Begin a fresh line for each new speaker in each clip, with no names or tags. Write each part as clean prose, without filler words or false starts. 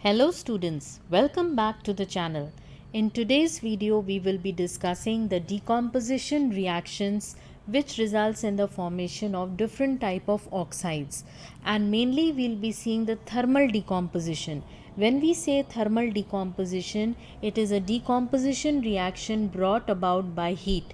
Hello students, welcome back to the channel. In today's video, we will be discussing the decomposition reactions which results in the formation of different type of oxides, and mainly we'll be seeing the thermal decomposition. When we say thermal decomposition, it is a decomposition reaction brought about by heat.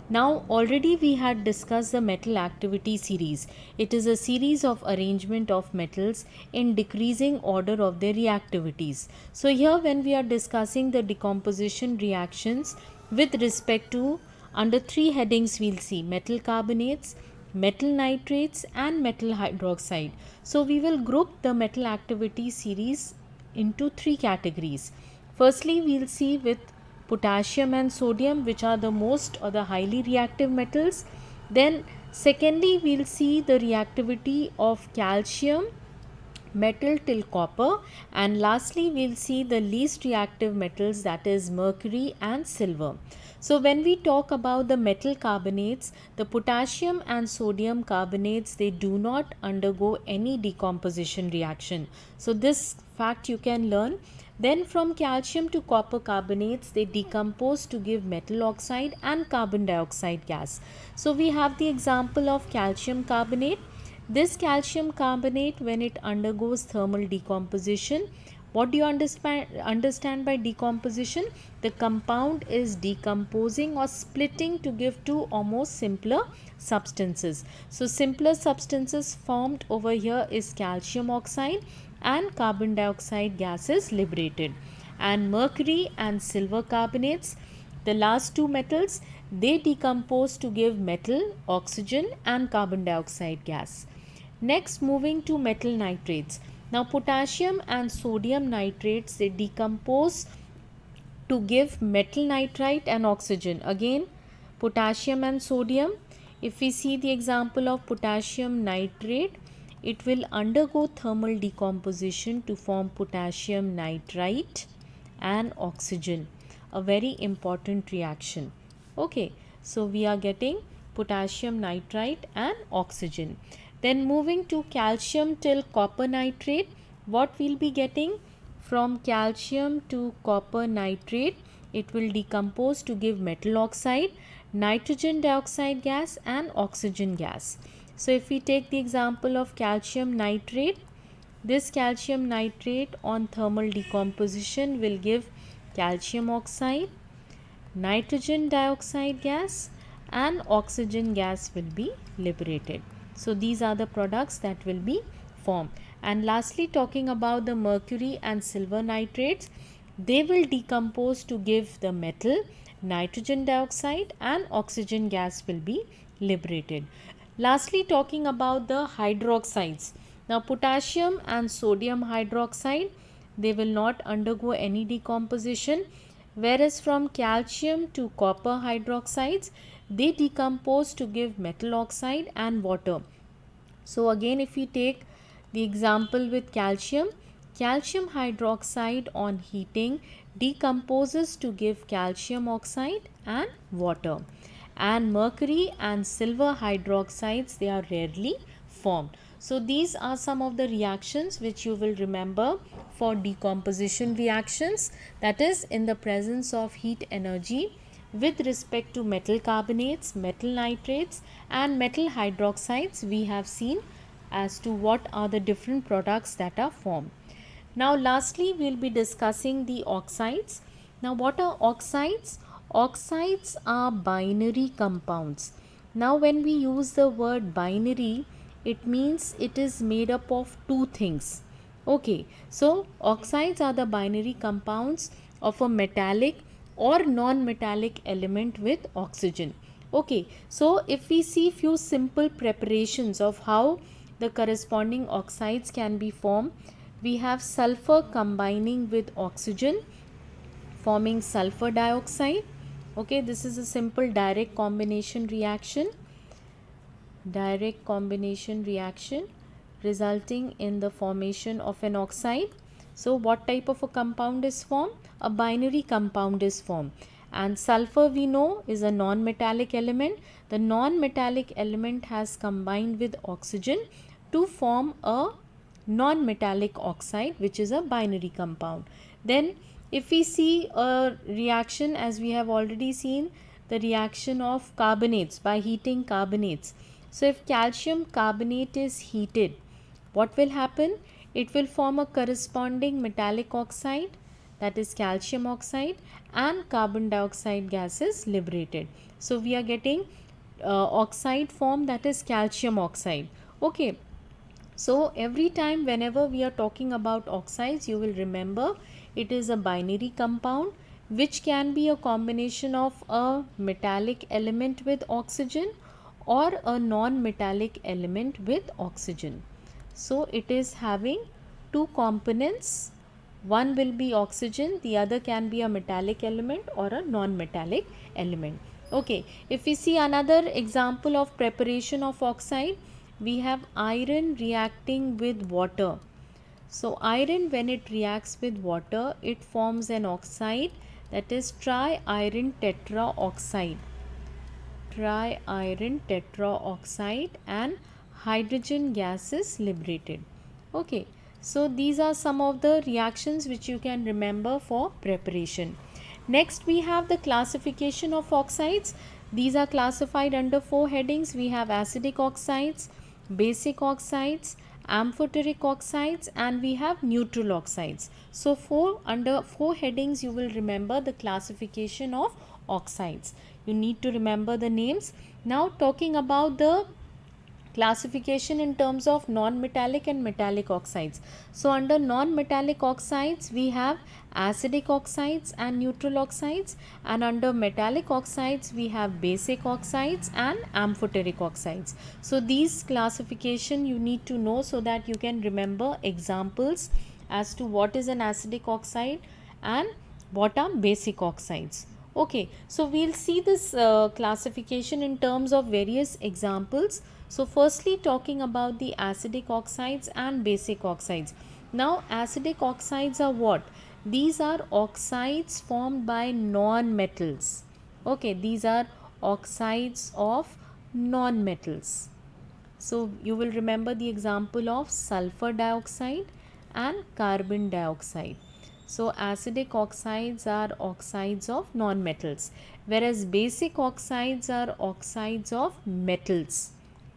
Now already we had discussed the metal activity series. It is a series of arrangement of metals in decreasing order of their reactivities. So here when we are discussing the decomposition reactions with respect to under three headings, we'll see metal carbonates, metal nitrates and metal hydroxide. So we will group the metal activity series into three categories. Firstly, we'll see with potassium and sodium, which are the most or the highly reactive metals. Then secondly, we'll see the reactivity of calcium metal till copper, and lastly we'll see the least reactive metals, that is mercury and silver. So when we talk about the metal carbonates, the potassium and sodium carbonates, they do not undergo any decomposition reaction. So this fact you can learn. Then from calcium to copper carbonates, they decompose to give metal oxide and carbon dioxide gas. So we have the example of calcium carbonate. This calcium carbonate, when it undergoes thermal decomposition, what do you understand by decomposition? The compound is decomposing or splitting to give two or more simpler substances. So simpler substances formed over here is calcium oxide and carbon dioxide gas is liberated. And mercury and silver carbonates, the last two metals, they decompose to give metal, oxygen and carbon dioxide gas. Next, moving to metal nitrates. Now potassium and sodium nitrates, they decompose to give metal nitrite and oxygen. Again, potassium and sodium. If we see the example of potassium nitrate, it will undergo thermal decomposition to form potassium nitrite and oxygen. A very important reaction. Okay, so we are getting potassium nitrite and oxygen. Then moving to calcium till copper nitrate, what we'll be getting? From calcium to copper nitrate, it will decompose to give metal oxide, nitrogen dioxide gas and oxygen gas. So if we take the example of calcium nitrate, this calcium nitrate on thermal decomposition will give calcium oxide, nitrogen dioxide gas and oxygen gas will be liberated. So these are the products that will be formed. And lastly, talking about the mercury and silver nitrates, they will decompose to give the metal, nitrogen dioxide and oxygen gas will be liberated. Lastly, talking about the hydroxides. Now potassium and sodium hydroxide, they will not undergo any decomposition, whereas from calcium to copper hydroxides, they decompose to give metal oxide and water. So again, if we take the example with calcium, calcium hydroxide on heating decomposes to give calcium oxide and water. And mercury and silver hydroxides, they are rarely formed. So these are some of the reactions which you will remember for decomposition reactions, that is in the presence of heat energy with respect to metal carbonates, metal nitrates and metal hydroxides. We have seen as to what are the different products that are formed. Now lastly, we will be discussing the oxides. Now what are oxides? Oxides are binary compounds. Now when we use the word binary, it means it is made up of two things. Okay, so oxides are the binary compounds of a metallic or non-metallic element with oxygen. Okay, so if we see few simple preparations of how the corresponding oxides can be formed, we have sulfur combining with oxygen forming sulfur dioxide. Okay, this is a simple direct combination reaction. Direct combination reaction resulting in the formation of an oxide. So what type of a compound is formed? A binary compound is formed. And sulfur, we know, is a non-metallic element. The non-metallic element has combined with oxygen to form a non-metallic oxide, which is a binary compound. Then if we see a reaction, as we have already seen, the reaction of carbonates by heating carbonates. So if calcium carbonate is heated, what will happen? It will form a corresponding metallic oxide, that is calcium oxide, and carbon dioxide gas is liberated. So we are getting oxide form, that is calcium oxide. Okay, so every time whenever we are talking about oxides, you will remember it is a binary compound which can be a combination of a metallic element with oxygen or a non-metallic element with oxygen. So it is having two components. One will be oxygen, the other can be a metallic element or a non-metallic element. Okay, if we see another example of preparation of oxide, we have iron reacting with water. So iron, when it reacts with water, it forms an oxide, that is triiron tetraoxide. Triiron tetraoxide, and hydrogen gas is liberated. Okay, so these are some of the reactions which you can remember for preparation. Next we have the classification of oxides. These are classified under four headings. We have acidic oxides, basic oxides, amphoteric oxides, and we have neutral oxides. So under four headings you will remember the classification of oxides. You need to remember the names. Now talking about the classification in terms of non-metallic and metallic oxides. So under non-metallic oxides we have acidic oxides and neutral oxides, and under metallic oxides we have basic oxides and amphoteric oxides. So these classification you need to know so that you can remember examples as to what is an acidic oxide and what are basic oxides. Okay, so we'll see this classification in terms of various examples. So firstly talking about the acidic oxides and basic oxides. Now acidic oxides are what? These are oxides formed by non-metals. Okay, these are oxides of non-metals. So you will remember the example of sulfur dioxide and carbon dioxide. So acidic oxides are oxides of non-metals, whereas basic oxides are oxides of metals.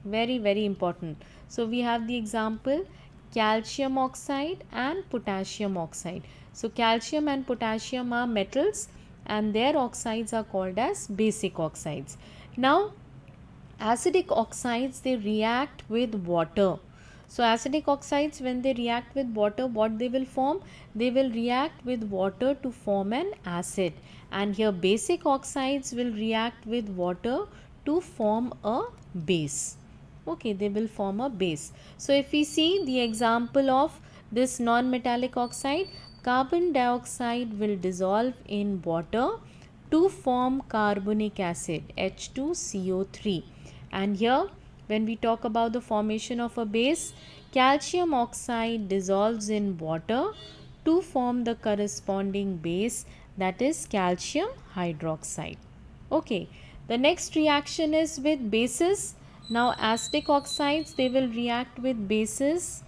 Very important. So we have the example calcium oxide and potassium oxide. So calcium and potassium are metals and their oxides are called as basic oxides. Now acidic oxides, they react with water. So acidic oxides, when they react with water, what they will form? They will react with water to form an acid, and here basic oxides will react with water to form a base. Okay, they will form a base. So if we see the example of this non-metallic oxide, carbon dioxide will dissolve in water to form carbonic acid, H2CO3. And here when we talk about the formation of a base, calcium oxide dissolves in water to form the corresponding base, that is calcium hydroxide. Okay, the next reaction is with bases. Now acidic oxides, they will react with bases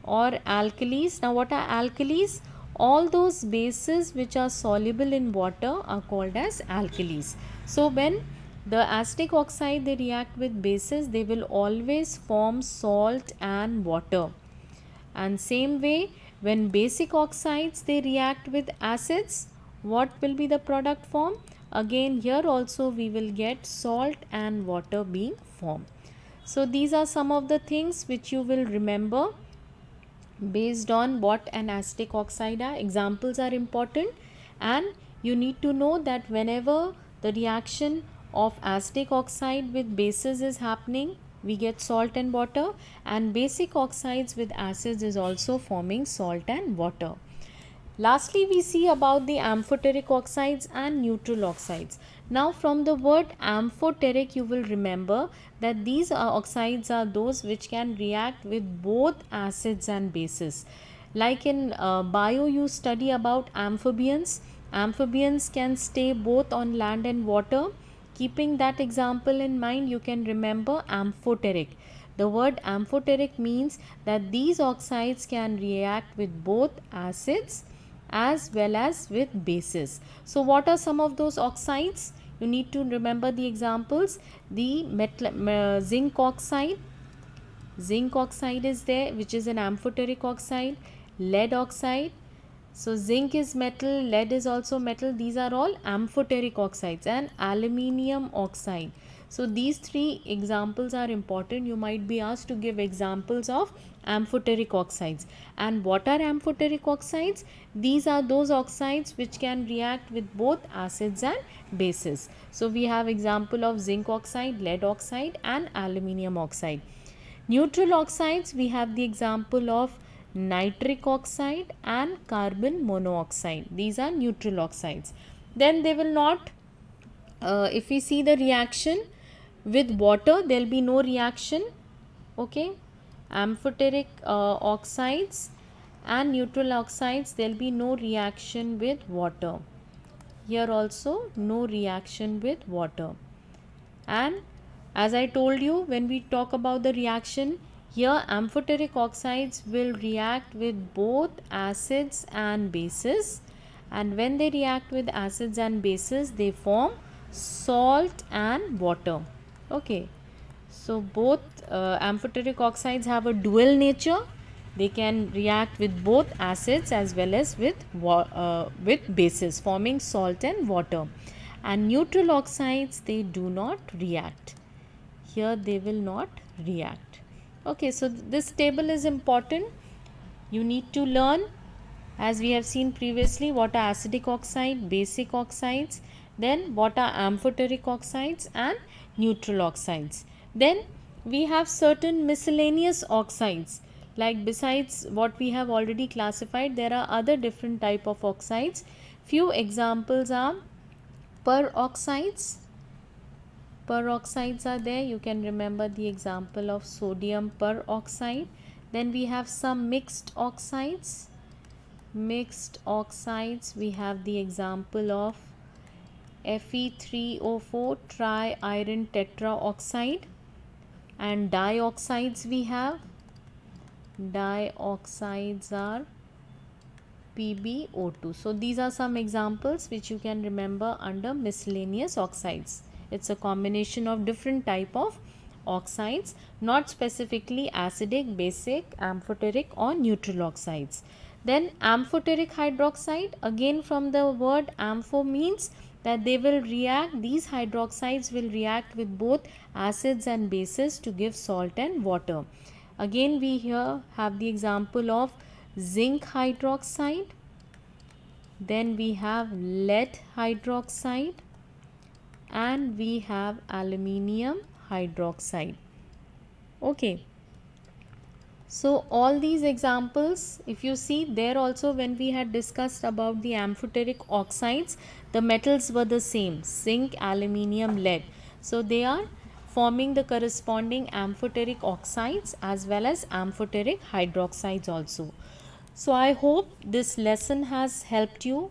or alkalis. Now what are alkalis? All those bases which are soluble in water are called as alkalis. So when the acidic oxide, they react with bases, they will always form salt and water. And same way, when basic oxides, they react with acids, what will be the product form? Again here also we will get salt and water being formed. So these are some of the things which you will remember based on what an acidic oxide are. Examples are important, and you need to know that whenever the reaction of acidic oxide with bases is happening, we get salt and water, and basic oxides with acids is also forming salt and water. Lastly, we see about the amphoteric oxides and neutral oxides. Now from the word amphoteric, you will remember that these oxides are those which can react with both acids and bases. Like in bio, you study about amphibians. Amphibians can stay both on land and water. Keeping that example in mind, you can remember amphoteric. The word amphoteric means that these oxides can react with both acids as well as with bases. So what are some of those oxides? You need to remember the examples. The zinc oxide. Zinc oxide is there, which is an amphoteric oxide. Lead oxide. So zinc is metal, lead is also metal. These are all amphoteric oxides. And aluminium oxide. So these three examples are important. You might be asked to give examples of amphoteric oxides. And what are amphoteric oxides? These are those oxides which can react with both acids and bases. So we have example of zinc oxide, lead oxide and aluminium oxide. Neutral oxides, we have the example of nitric oxide and carbon monoxide. These are neutral oxides. Then they will not, if we see the reaction with water, there will be no reaction. Okay, amphoteric oxides and neutral oxides, there will be no reaction with water. Here also no reaction with water. And as I told you, when we talk about the reaction, here amphoteric oxides will react with both acids and bases, and when they react with acids and bases, they form salt and water. Okay, so both amphoteric oxides have a dual nature. They can react with both acids as well as with bases, forming salt and water. And neutral oxides, they do not react. Here they will not react. Okay, so this table is important. You need to learn, as we have seen previously, what are acidic oxide, basic oxides, then what are amphoteric oxides and neutral oxides. Then we have certain miscellaneous oxides, like besides what we have already classified, there are other different type of oxides. Few examples are peroxides. Peroxides are there. You can remember the example of sodium peroxide. Then we have some mixed oxides. Mixed oxides, we have the example of Fe3O4 triiron tetraoxide. And dioxides, we have dioxides are PbO2. So these are some examples which you can remember under miscellaneous oxides. It's a combination of different type of oxides, not specifically acidic, basic, amphoteric or neutral oxides. Then amphoteric hydroxide, again from the word ampho means that they will react, these hydroxides will react with both acids and bases to give salt and water. Again we here have the example of zinc hydroxide, then we have lead hydroxide, and we have aluminium hydroxide. Okay, so all these examples, if you see there also, when we had discussed about the amphoteric oxides, the metals were the same, zinc, aluminium, lead. So they are forming the corresponding amphoteric oxides as well as amphoteric hydroxides also. So I hope this lesson has helped you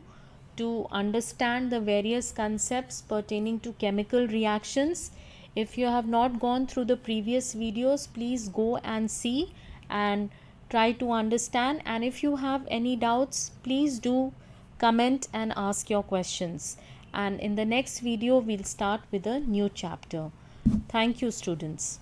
to understand the various concepts pertaining to chemical reactions. If you have not gone through the previous videos, please go and see and try to understand. And if you have any doubts, please do comment and ask your questions. And in the next video, we'll start with a new chapter. Thank you, students.